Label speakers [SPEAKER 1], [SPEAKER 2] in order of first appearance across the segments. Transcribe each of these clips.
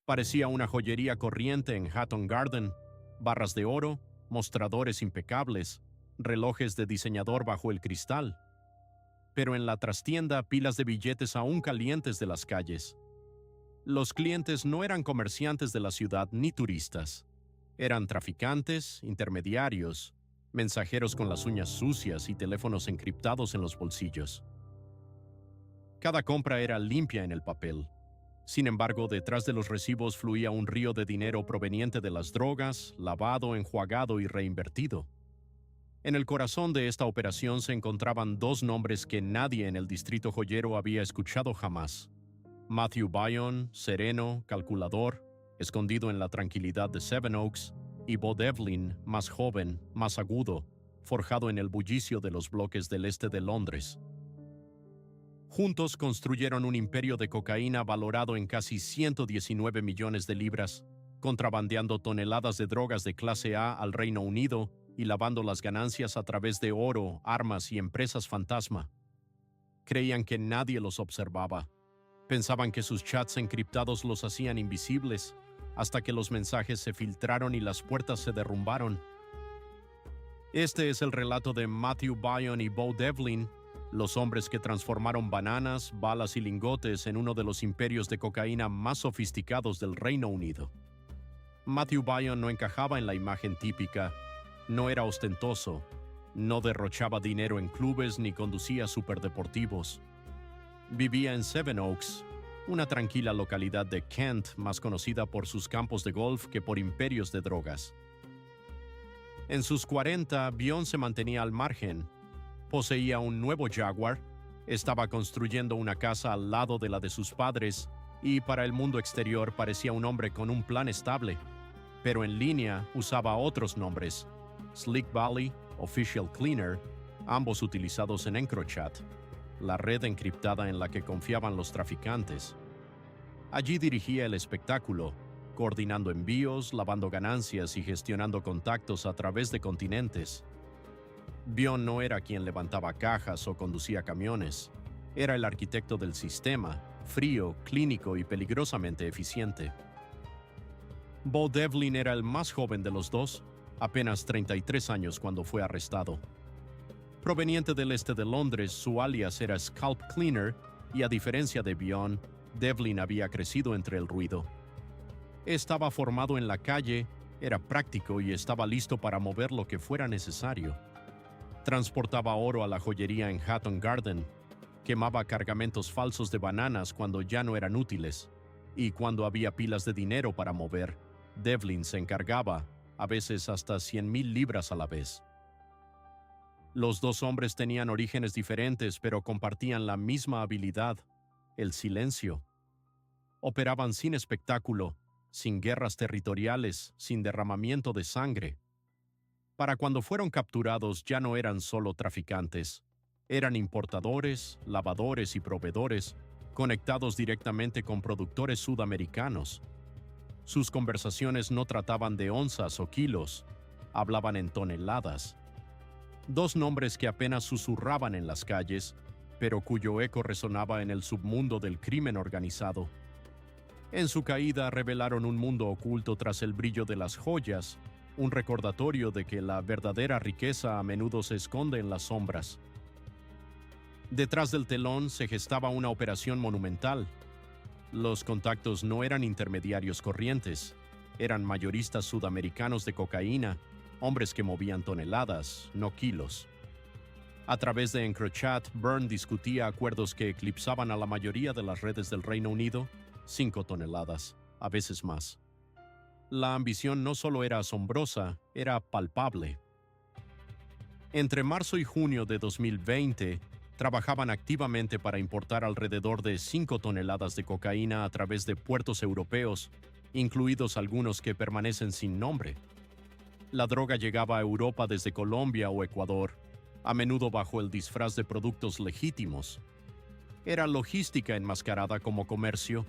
[SPEAKER 1] Parecía una joyería corriente en Hatton Garden, barras de oro, mostradores impecables, relojes de diseñador bajo el cristal. Pero en la trastienda, pilas de billetes aún calientes de las calles. Los clientes no eran comerciantes de la ciudad ni turistas. Eran traficantes, intermediarios, mensajeros con las uñas sucias y teléfonos encriptados en los bolsillos. Cada compra era limpia en el papel. Sin embargo, detrás de los recibos fluía un río de dinero proveniente de las drogas, lavado, enjuagado y reinvertido. En el corazón de esta operación se encontraban dos nombres que nadie en el distrito joyero había escuchado jamás. Matthew Bion, sereno, calculador, escondido en la tranquilidad de Sevenoaks, y Bo Devlin, más joven, más agudo, forjado en el bullicio de los bloques del este de Londres. Juntos construyeron un imperio de cocaína valorado en casi 119 millones de libras, contrabandeando toneladas de drogas de clase A al Reino Unido y lavando las ganancias a través de oro, armas y empresas fantasma. Creían que nadie los observaba. Pensaban que sus chats encriptados los hacían invisibles, hasta que los mensajes se filtraron y las puertas se derrumbaron. Este es el relato de Matthew Bion y Bo Devlin, los hombres que transformaron bananas, balas y lingotes en uno de los imperios de cocaína más sofisticados del Reino Unido. Matthew Bion no encajaba en la imagen típica, no era ostentoso, no derrochaba dinero en clubes ni conducía superdeportivos. Vivía en Sevenoaks, una tranquila localidad de Kent más conocida por sus campos de golf que por imperios de drogas. En sus 40, Bion se mantenía al margen. Poseía un nuevo Jaguar, estaba construyendo una casa al lado de la de sus padres y para el mundo exterior parecía un hombre con un plan estable. Pero en línea usaba otros nombres: Slick Valley, Official Cleaner, ambos utilizados en EncroChat, la red encriptada en la que confiaban los traficantes. Allí dirigía el espectáculo, coordinando envíos, lavando ganancias y gestionando contactos a través de continentes. Bion no era quien levantaba cajas o conducía camiones. Era el arquitecto del sistema, frío, clínico y peligrosamente eficiente. Bo Devlin era el más joven de los dos, apenas 33 años cuando fue arrestado. Proveniente del este de Londres, su alias era Scalp Cleaner y, a diferencia de Bion, Devlin había crecido entre el ruido. Estaba formado en la calle, era práctico y estaba listo para mover lo que fuera necesario. Transportaba oro a la joyería en Hatton Garden, quemaba cargamentos falsos de bananas cuando ya no eran útiles, y cuando había pilas de dinero para mover, Devlin se encargaba, a veces hasta 100,000 libras a la vez. Los dos hombres tenían orígenes diferentes, pero compartían la misma habilidad: el silencio. Operaban sin espectáculo, sin guerras territoriales, sin derramamiento de sangre. Para cuando fueron capturados ya no eran solo traficantes, eran importadores, lavadores y proveedores, conectados directamente con productores sudamericanos. Sus conversaciones no trataban de onzas o kilos, hablaban en toneladas. Dos nombres que apenas susurraban en las calles, pero cuyo eco resonaba en el submundo del crimen organizado. En su caída revelaron un mundo oculto tras el brillo de las joyas, un recordatorio de que la verdadera riqueza a menudo se esconde en las sombras. Detrás del telón se gestaba una operación monumental. Los contactos no eran intermediarios corrientes, eran mayoristas sudamericanos de cocaína, hombres que movían toneladas, no kilos. A través de EncroChat, Byrne discutía acuerdos que eclipsaban a la mayoría de las redes del Reino Unido, 5 toneladas, a veces más. La ambición no solo era asombrosa, era palpable. Entre marzo y junio de 2020, trabajaban activamente para importar alrededor de 5 toneladas de cocaína a través de puertos europeos, incluidos algunos que permanecen sin nombre. La droga llegaba a Europa desde Colombia o Ecuador, a menudo bajo el disfraz de productos legítimos. Era logística enmascarada como comercio.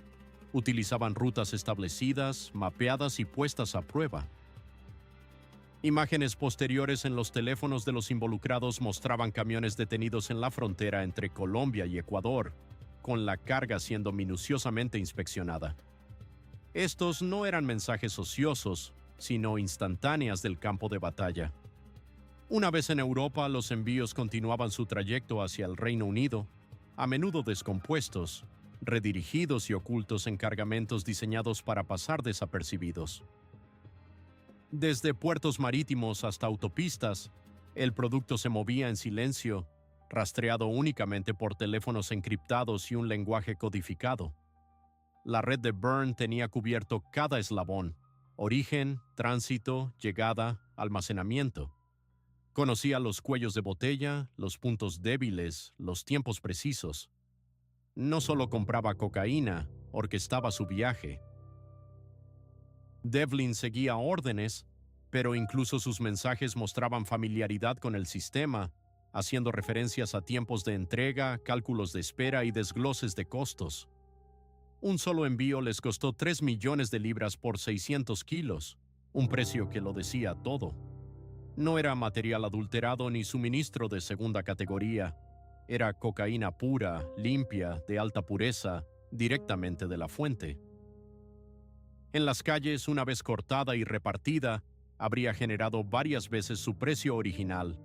[SPEAKER 1] Utilizaban rutas establecidas, mapeadas y puestas a prueba. Imágenes posteriores en los teléfonos de los involucrados mostraban camiones detenidos en la frontera entre Colombia y Ecuador, con la carga siendo minuciosamente inspeccionada. Estos no eran mensajes ociosos, sino instantáneas del campo de batalla. Una vez en Europa, los envíos continuaban su trayecto hacia el Reino Unido, a menudo descompuestos, redirigidos y ocultos en cargamentos diseñados para pasar desapercibidos. Desde puertos marítimos hasta autopistas, el producto se movía en silencio, rastreado únicamente por teléfonos encriptados y un lenguaje codificado. La red de Byrne tenía cubierto cada eslabón: origen, tránsito, llegada, almacenamiento. Conocía los cuellos de botella, los puntos débiles, los tiempos precisos. No solo compraba cocaína, orquestaba su viaje. Devlin seguía órdenes, pero incluso sus mensajes mostraban familiaridad con el sistema, haciendo referencias a tiempos de entrega, cálculos de espera y desgloses de costos. Un solo envío les costó 3 millones de libras por 600 kilos, un precio que lo decía todo. No era material adulterado ni suministro de segunda categoría. Era cocaína pura, limpia, de alta pureza, directamente de la fuente. En las calles, una vez cortada y repartida, habría generado varias veces su precio original.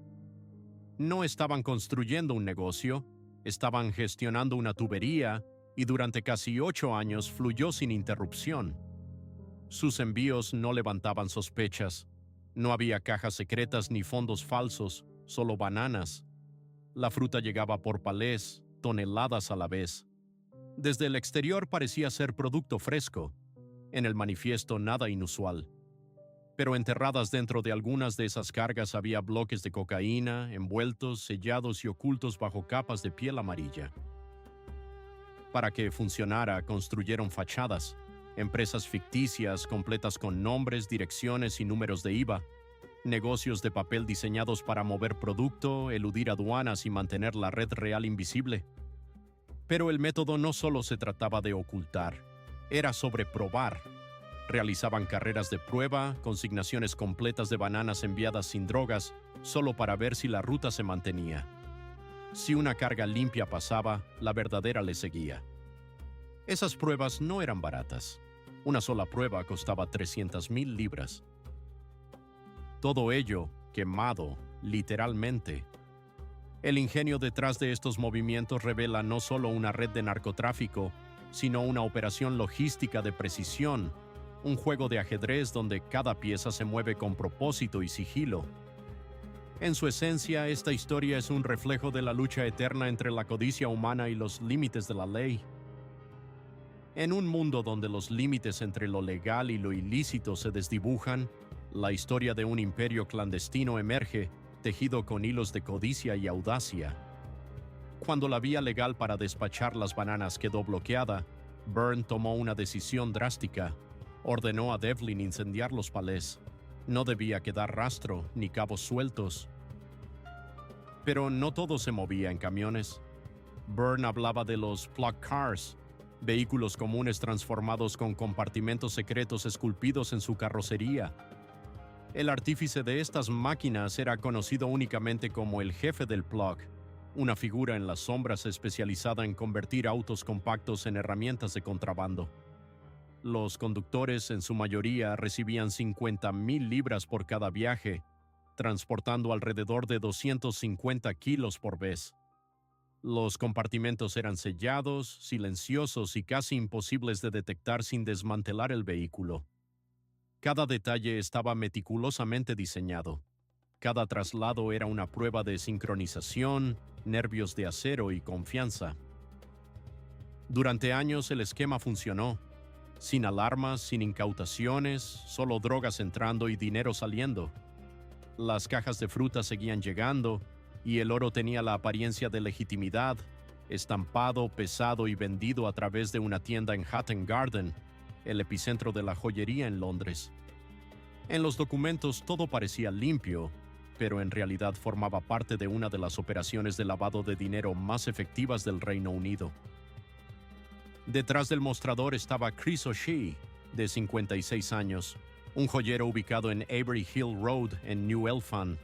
[SPEAKER 1] No estaban construyendo un negocio, estaban gestionando una tubería y durante casi 8 años fluyó sin interrupción. Sus envíos no levantaban sospechas. No había cajas secretas ni fondos falsos, solo bananas. La fruta llegaba por palés, toneladas a la vez. Desde el exterior parecía ser producto fresco. En el manifiesto nada inusual. Pero enterradas dentro de algunas de esas cargas había bloques de cocaína, envueltos, sellados y ocultos bajo capas de piel amarilla. Para que funcionara, construyeron fachadas, empresas ficticias completas con nombres, direcciones y números de IVA, negocios de papel diseñados para mover producto, eludir aduanas y mantener la red real invisible. Pero el método no solo se trataba de ocultar, era sobre probar. Realizaban carreras de prueba, consignaciones completas de bananas enviadas sin drogas, solo para ver si la ruta se mantenía. Si una carga limpia pasaba, la verdadera le seguía. Esas pruebas no eran baratas. Una sola prueba costaba 300,000 libras. Todo ello quemado, literalmente. El ingenio detrás de estos movimientos revela no solo una red de narcotráfico, sino una operación logística de precisión, un juego de ajedrez donde cada pieza se mueve con propósito y sigilo. En su esencia, esta historia es un reflejo de la lucha eterna entre la codicia humana y los límites de la ley. En un mundo donde los límites entre lo legal y lo ilícito se desdibujan, la historia de un imperio clandestino emerge, tejido con hilos de codicia y audacia. Cuando la vía legal para despachar las bananas quedó bloqueada, Byrne tomó una decisión drástica. Ordenó a Devlin incendiar los palés. No debía quedar rastro ni cabos sueltos. Pero no todo se movía en camiones. Byrne hablaba de los plug cars, vehículos comunes transformados con compartimentos secretos esculpidos en su carrocería. El artífice de estas máquinas era conocido únicamente como el jefe del plug, una figura en las sombras especializada en convertir autos compactos en herramientas de contrabando. Los conductores, en su mayoría, recibían 50,000 libras por cada viaje, transportando alrededor de 250 kilos por vez. Los compartimentos eran sellados, silenciosos y casi imposibles de detectar sin desmantelar el vehículo. Cada detalle estaba meticulosamente diseñado. Cada traslado era una prueba de sincronización, nervios de acero y confianza. Durante años el esquema funcionó. Sin alarmas, sin incautaciones, solo drogas entrando y dinero saliendo. Las cajas de fruta seguían llegando, y el oro tenía la apariencia de legitimidad, estampado, pesado y vendido a través de una tienda en Hatton Garden, el epicentro de la joyería en Londres. En los documentos todo parecía limpio, pero en realidad formaba parte de una de las operaciones de lavado de dinero más efectivas del Reino Unido. Detrás del mostrador estaba Chris O'Shea, de 56 años, un joyero ubicado en Avery Hill Road, en New Elfan.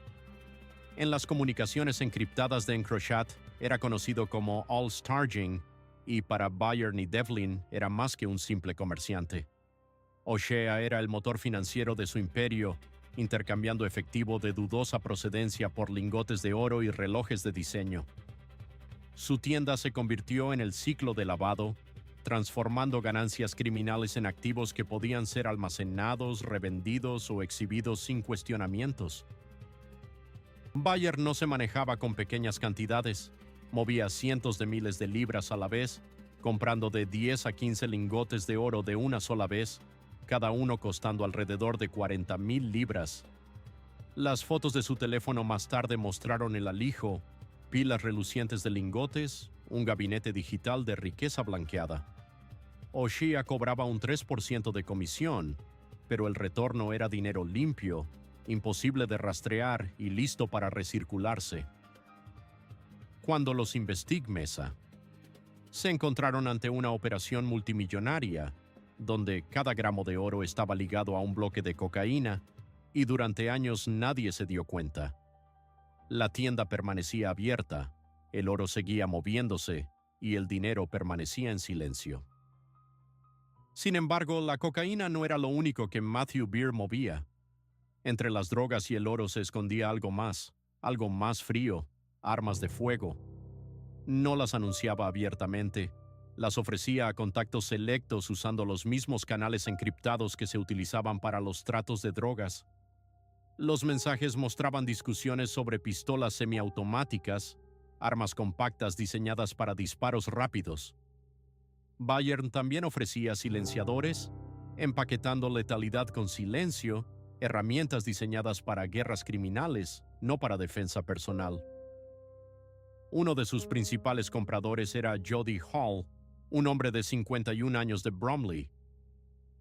[SPEAKER 1] En las comunicaciones encriptadas de Encrochat era conocido como All Starging, y para Byrne y Devlin era más que un simple comerciante. O'Shea era el motor financiero de su imperio, intercambiando efectivo de dudosa procedencia por lingotes de oro y relojes de diseño. Su tienda se convirtió en el ciclo de lavado, transformando ganancias criminales en activos que podían ser almacenados, revendidos o exhibidos sin cuestionamientos. Bayer no se manejaba con pequeñas cantidades, movía cientos de miles de libras a la vez, comprando de 10 a 15 lingotes de oro de una sola vez, cada uno costando alrededor de 40,000 libras. Las fotos de su teléfono más tarde mostraron el alijo, pilas relucientes de lingotes, un gabinete digital de riqueza blanqueada. O'Shea cobraba un 3% de comisión, pero el retorno era dinero limpio, imposible de rastrear y listo para recircularse. Cuando los Investigmesa se encontraron ante una operación multimillonaria, donde cada gramo de oro estaba ligado a un bloque de cocaína, y durante años nadie se dio cuenta. La tienda permanecía abierta, el oro seguía moviéndose y el dinero permanecía en silencio. Sin embargo, la cocaína no era lo único que Matthew Beer movía. Entre las drogas y el oro se escondía algo más frío, armas de fuego. No las anunciaba abiertamente, las ofrecía a contactos selectos usando los mismos canales encriptados que se utilizaban para los tratos de drogas. Los mensajes mostraban discusiones sobre pistolas semiautomáticas, armas compactas diseñadas para disparos rápidos. Bayer también ofrecía silenciadores, empaquetando letalidad con silencio, herramientas diseñadas para guerras criminales, no para defensa personal. Uno de sus principales compradores era Jody Hall, un hombre de 51 años de Bromley.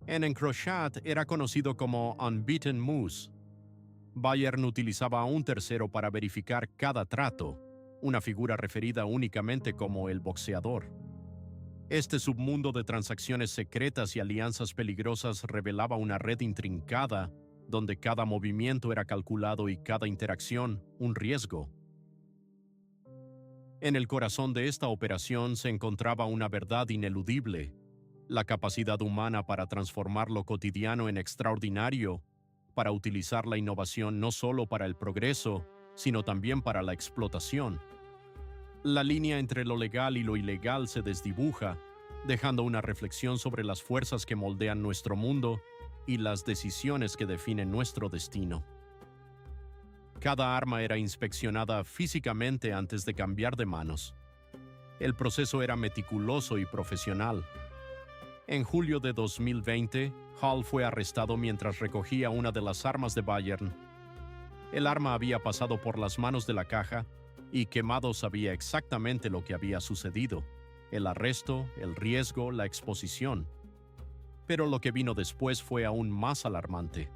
[SPEAKER 1] En Encrochat era conocido como Unbeaten Moose. Bayern utilizaba a un tercero para verificar cada trato, una figura referida únicamente como el boxeador. Este submundo de transacciones secretas y alianzas peligrosas revelaba una red intrincada, donde cada movimiento era calculado y cada interacción un riesgo. En el corazón de esta operación se encontraba una verdad ineludible: la capacidad humana para transformar lo cotidiano en extraordinario, para utilizar la innovación no solo para el progreso, sino también para la explotación. La línea entre lo legal y lo ilegal se desdibuja, dejando una reflexión sobre las fuerzas que moldean nuestro mundo y las decisiones que definen nuestro destino. Cada arma era inspeccionada físicamente antes de cambiar de manos. El proceso era meticuloso y profesional. En julio de 2020, Hall fue arrestado mientras recogía una de las armas de Bayern. El arma había pasado por las manos de la caja y Quemado sabía exactamente lo que había sucedido: el arresto, el riesgo, la exposición. Pero lo que vino después fue aún más alarmante.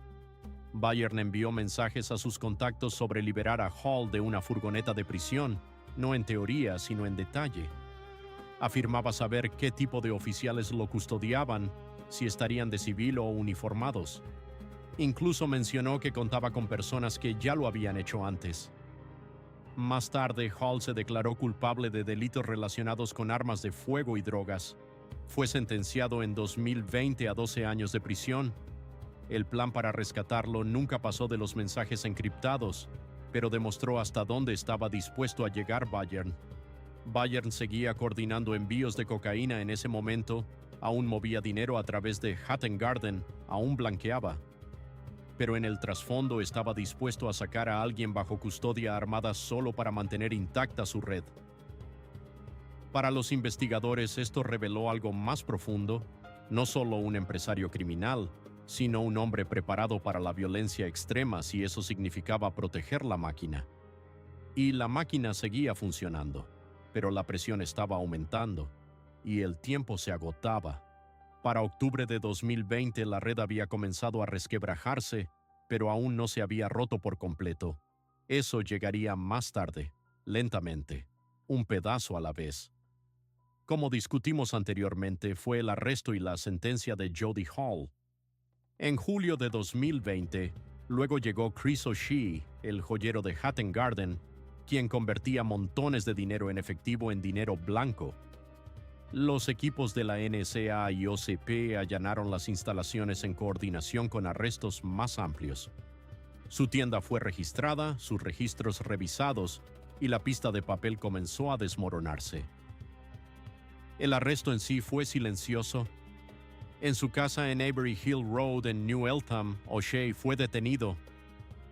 [SPEAKER 1] Bayern envió mensajes a sus contactos sobre liberar a Hall de una furgoneta de prisión, no en teoría, sino en detalle. Afirmaba saber qué tipo de oficiales lo custodiaban, si estarían de civil o uniformados. Incluso mencionó que contaba con personas que ya lo habían hecho antes. Más tarde, Hall se declaró culpable de delitos relacionados con armas de fuego y drogas. Fue sentenciado en 2020 a 12 años de prisión. El plan para rescatarlo nunca pasó de los mensajes encriptados, pero demostró hasta dónde estaba dispuesto a llegar Bayern. Bayern seguía coordinando envíos de cocaína en ese momento, aún movía dinero a través de Hatton Garden, aún blanqueaba. Pero en el trasfondo estaba dispuesto a sacar a alguien bajo custodia armada solo para mantener intacta su red. Para los investigadores esto reveló algo más profundo: no solo un empresario criminal, sino un hombre preparado para la violencia extrema si eso significaba proteger la máquina. Y la máquina seguía funcionando, pero la presión estaba aumentando, y el tiempo se agotaba. Para octubre de 2020 la red había comenzado a resquebrajarse, pero aún no se había roto por completo. Eso llegaría más tarde, lentamente, un pedazo a la vez. Como discutimos anteriormente, fue el arresto y la sentencia de Jody Hall. En julio de 2020, luego llegó Chris O'Shea, el joyero de Hatton Garden, quien convertía montones de dinero en efectivo en dinero blanco. Los equipos de la NSA y OCP allanaron las instalaciones en coordinación con arrestos más amplios. Su tienda fue registrada, sus registros revisados, y la pista de papel comenzó a desmoronarse. El arresto en sí fue silencioso. En su casa en Avery Hill Road en New Eltham, O'Shea fue detenido.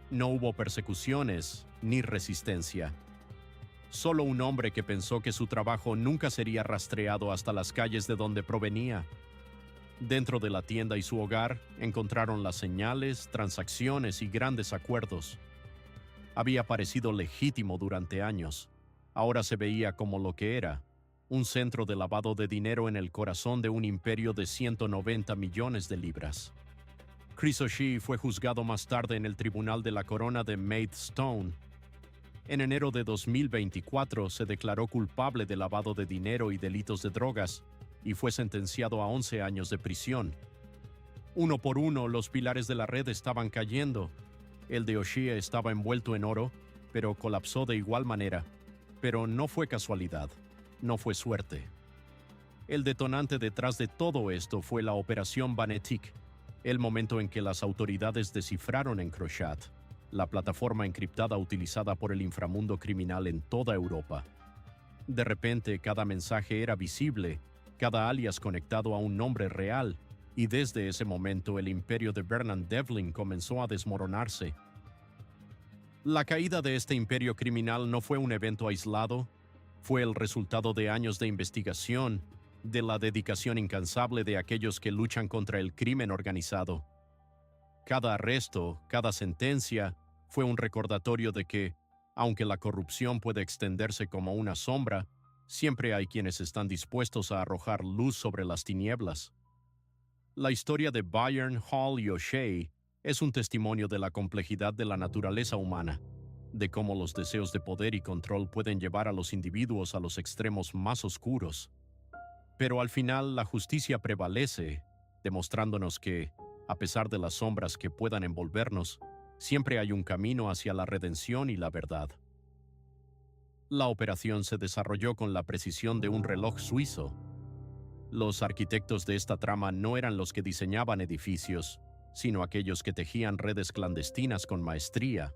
[SPEAKER 1] No hubo persecuciones ni resistencia. Solo un hombre que pensó que su trabajo nunca sería rastreado hasta las calles de donde provenía. Dentro de la tienda y su hogar encontraron las señales, transacciones y grandes acuerdos. Había parecido legítimo durante años. Ahora se veía como lo que era, un centro de lavado de dinero en el corazón de un imperio de 190 millones de libras. Chris O'Shea fue juzgado más tarde en el Tribunal de la Corona de Maidstone. En enero de 2024 se declaró culpable de lavado de dinero y delitos de drogas y fue sentenciado a 11 años de prisión. Uno por uno, los pilares de la red estaban cayendo. El de O'Shea estaba envuelto en oro, pero colapsó de igual manera. Pero no fue casualidad, no fue suerte. El detonante detrás de todo esto fue la Operación Banetic, el momento en que las autoridades descifraron Encrochat, la plataforma encriptada utilizada por el inframundo criminal en toda Europa. De repente, cada mensaje era visible, cada alias conectado a un nombre real, y desde ese momento el imperio de Bernard Devlin comenzó a desmoronarse. La caída de este imperio criminal no fue un evento aislado, fue el resultado de años de investigación, de la dedicación incansable de aquellos que luchan contra el crimen organizado. Cada arresto, cada sentencia, fue un recordatorio de que, aunque la corrupción puede extenderse como una sombra, siempre hay quienes están dispuestos a arrojar luz sobre las tinieblas. La historia de Byrne, Hall y O'Shea es un testimonio de la complejidad de la naturaleza humana, de cómo los deseos de poder y control pueden llevar a los individuos a los extremos más oscuros. Pero al final la justicia prevalece, demostrándonos que, a pesar de las sombras que puedan envolvernos, siempre hay un camino hacia la redención y la verdad. La operación se desarrolló con la precisión de un reloj suizo. Los arquitectos de esta trama no eran los que diseñaban edificios, sino aquellos que tejían redes clandestinas con maestría.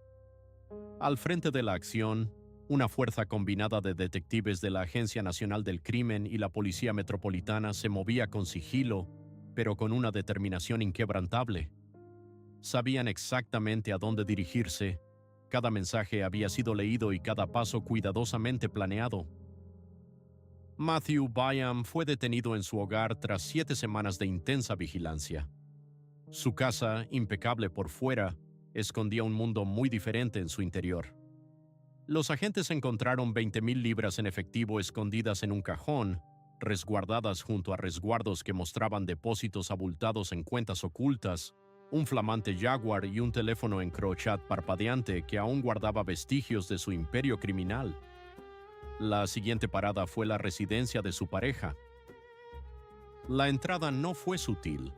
[SPEAKER 1] Al frente de la acción, una fuerza combinada de detectives de la Agencia Nacional del Crimen y la Policía Metropolitana se movía con sigilo, pero con una determinación inquebrantable. Sabían exactamente a dónde dirigirse. Cada mensaje había sido leído y cada paso cuidadosamente planeado. Matthew Byam fue detenido en su hogar tras 7 semanas de intensa vigilancia. Su casa, impecable por fuera, escondía un mundo muy diferente en su interior. Los agentes encontraron 20,000 libras en efectivo escondidas en un cajón, resguardadas junto a resguardos que mostraban depósitos abultados en cuentas ocultas, un flamante Jaguar y un teléfono Encrochat parpadeante que aún guardaba vestigios de su imperio criminal. La siguiente parada fue la residencia de su pareja. La entrada no fue sutil.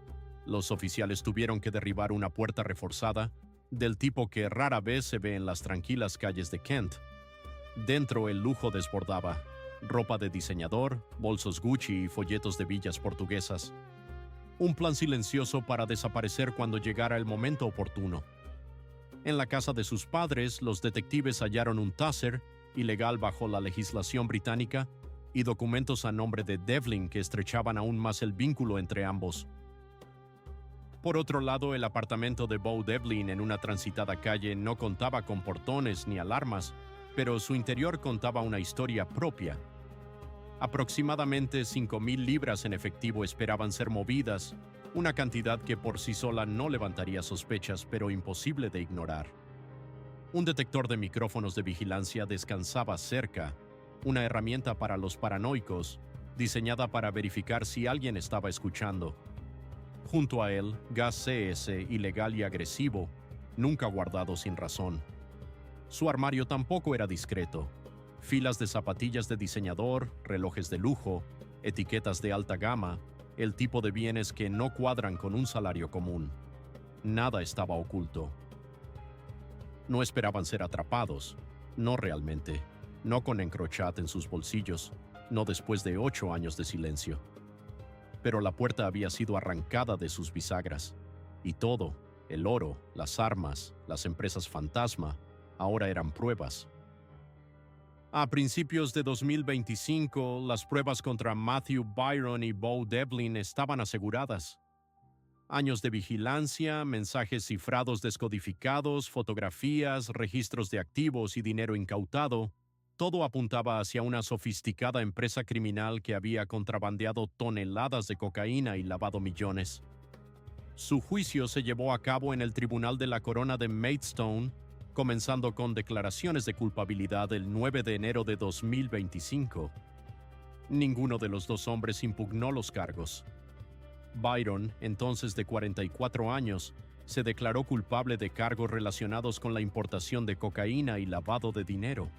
[SPEAKER 1] Los oficiales tuvieron que derribar una puerta reforzada, del tipo que rara vez se ve en las tranquilas calles de Kent. Dentro el lujo desbordaba: ropa de diseñador, bolsos Gucci y folletos de villas portuguesas. Un plan silencioso para desaparecer cuando llegara el momento oportuno. En la casa de sus padres, los detectives hallaron un taser, ilegal bajo la legislación británica, y documentos a nombre de Devlin que estrechaban aún más el vínculo entre ambos. Por otro lado, el apartamento de Bo Devlin en una transitada calle no contaba con portones ni alarmas, pero su interior contaba una historia propia. Aproximadamente 5,000 libras en efectivo esperaban ser movidas, una cantidad que por sí sola no levantaría sospechas, pero imposible de ignorar. Un detector de micrófonos de vigilancia descansaba cerca, una herramienta para los paranoicos, diseñada para verificar si alguien estaba escuchando. Junto a él, gas CS ilegal y agresivo, nunca guardado sin razón. Su armario tampoco era discreto. Filas de zapatillas de diseñador, relojes de lujo, etiquetas de alta gama, el tipo de bienes que no cuadran con un salario común. Nada estaba oculto. No esperaban ser atrapados, no realmente, no con Encrochat en sus bolsillos, no después de 8 años de silencio. Pero la puerta había sido arrancada de sus bisagras, y todo, el oro, las armas, las empresas fantasma, ahora eran pruebas. A principios de 2025, las pruebas contra Matthew Byron y Bo Devlin estaban aseguradas. Años de vigilancia, mensajes cifrados descodificados, fotografías, registros de activos y dinero incautado, todo apuntaba hacia una sofisticada empresa criminal que había contrabandeado toneladas de cocaína y lavado millones. Su juicio se llevó a cabo en el Tribunal de la Corona de Maidstone, comenzando con declaraciones de culpabilidad el 9 de enero de 2025. Ninguno de los dos hombres impugnó los cargos. Byron, entonces de 44 años, se declaró culpable de cargos relacionados con la importación de cocaína y lavado de dinero.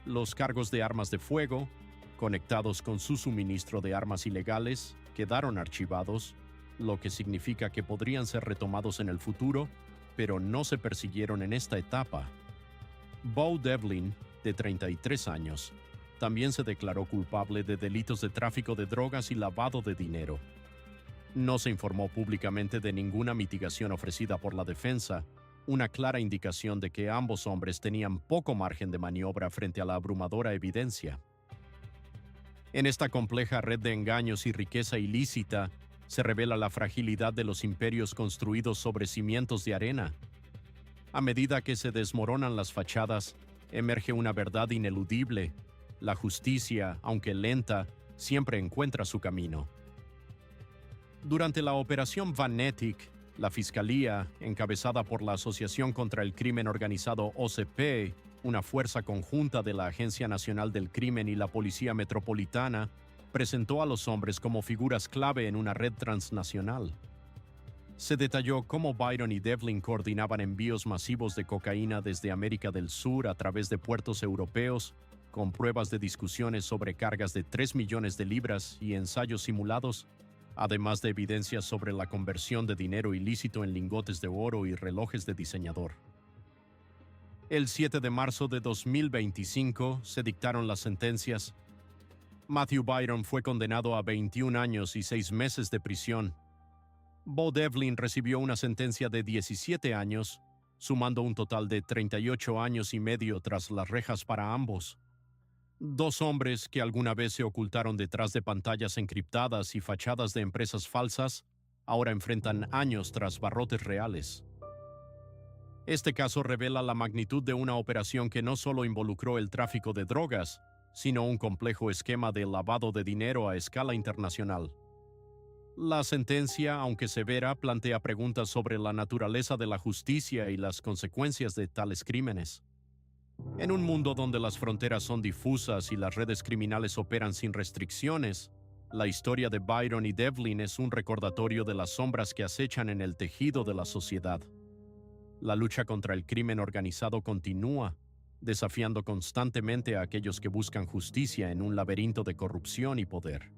[SPEAKER 1] Los cargos de armas de fuego, conectados con su suministro de armas ilegales, quedaron archivados, lo que significa que podrían ser retomados en el futuro, pero no se persiguieron en esta etapa. Bo Devlin, de 33 años, también se declaró culpable de delitos de tráfico de drogas y lavado de dinero. No se informó públicamente de ninguna mitigación ofrecida por la defensa, una clara indicación de que ambos hombres tenían poco margen de maniobra frente a la abrumadora evidencia. En esta compleja red de engaños y riqueza ilícita, se revela la fragilidad de los imperios construidos sobre cimientos de arena. A medida que se desmoronan las fachadas, emerge una verdad ineludible. La justicia, aunque lenta, siempre encuentra su camino. Durante la Operación Vanetic, la Fiscalía, encabezada por la Asociación contra el Crimen Organizado OCP, una fuerza conjunta de la Agencia Nacional del Crimen y la Policía Metropolitana, presentó a los hombres como figuras clave en una red transnacional. Se detalló cómo Byron y Devlin coordinaban envíos masivos de cocaína desde América del Sur a través de puertos europeos, con pruebas de discusiones sobre cargas de 3 millones de libras y ensayos simulados, además de evidencias sobre la conversión de dinero ilícito en lingotes de oro y relojes de diseñador. El 7 de marzo de 2025 se dictaron las sentencias. Matthew Byron fue condenado a 21 años y 6 meses de prisión. Bo Devlin recibió una sentencia de 17 años, sumando un total de 38 años y medio tras las rejas para ambos. Dos hombres que alguna vez se ocultaron detrás de pantallas encriptadas y fachadas de empresas falsas, ahora enfrentan años tras barrotes reales. Este caso revela la magnitud de una operación que no solo involucró el tráfico de drogas, sino un complejo esquema de lavado de dinero a escala internacional. La sentencia, aunque severa, plantea preguntas sobre la naturaleza de la justicia y las consecuencias de tales crímenes. En un mundo donde las fronteras son difusas y las redes criminales operan sin restricciones, la historia de Byron y Devlin es un recordatorio de las sombras que acechan en el tejido de la sociedad. La lucha contra el crimen organizado continúa, desafiando constantemente a aquellos que buscan justicia en un laberinto de corrupción y poder.